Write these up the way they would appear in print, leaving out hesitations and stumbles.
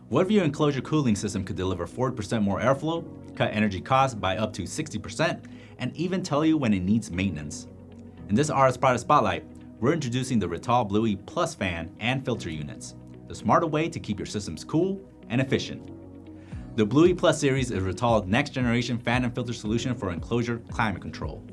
What if your enclosure cooling system could deliver 40% more airflow, cut energy costs by up to 60%, and even tell you when it needs maintenance? In this RS product spotlight, we're introducing the Rittal Blue Plus fan and filter units, the smarter way to keep your systems cool and efficient. The Blue Plus series is Rittal's next generation fan and filter solution for enclosure climate control.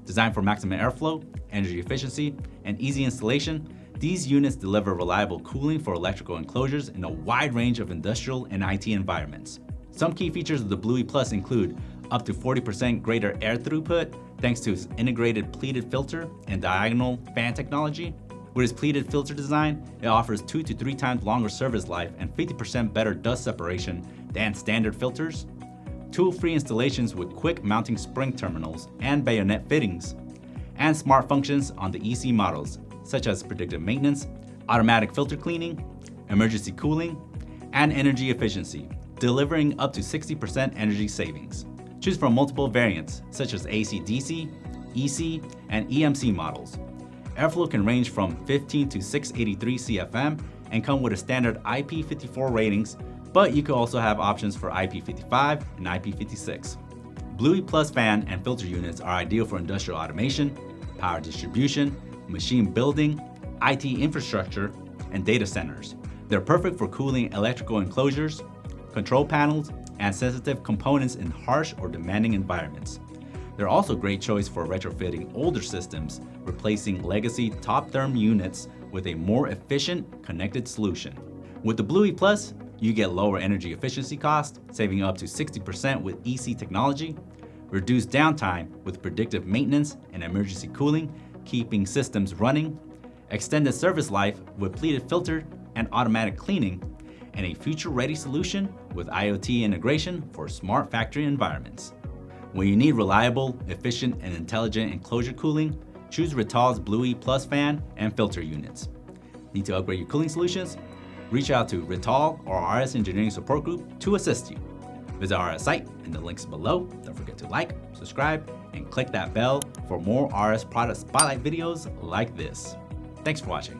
Designed for maximum airflow, energy efficiency, and easy installation, these units deliver reliable cooling for electrical enclosures in a wide range of industrial and IT environments. Some key features of the Blue Plus include up to 40% greater air throughput thanks to its integrated pleated filter and diagonal fan technology. With its pleated filter design, it offers 2 to 3 times longer service life and 50% better dust separation than standard filters. Tool-free installations with quick mounting spring terminals and bayonet fittings, and smart functions on the EC models, such as predictive maintenance, automatic filter cleaning, emergency cooling, and energy efficiency, delivering up to 60% energy savings. Choose from multiple variants, such as AC/DC, EC, and EMC models. Airflow can range from 15 to 683 CFM and come with a standard IP54 ratings, but you could also have options for IP55 and IP56. Blue Plus fan and filter units are ideal for industrial automation, power distribution, machine building, IT infrastructure, and data centers. They're perfect for cooling electrical enclosures, control panels, and sensitive components in harsh or demanding environments. They're also a great choice for retrofitting older systems, replacing legacy TopTherm units with a more efficient, connected solution. With the Blue Plus, you get lower energy efficiency costs, saving up to 60% with EC technology, reduced downtime with predictive maintenance and emergency cooling, keeping systems running, extended service life with pleated filter and automatic cleaning, and a future-ready solution with IoT integration for smart factory environments. When you need reliable, efficient, and intelligent enclosure cooling, choose Rittal's Blue Plus fan and filter units. Need to upgrade your cooling solutions? Reach out to Rittal or RS Engineering Support Group to assist you. Visit our site in the links below. Don't forget to like, subscribe, and click that bell for more RS product spotlight videos like this. Thanks for watching.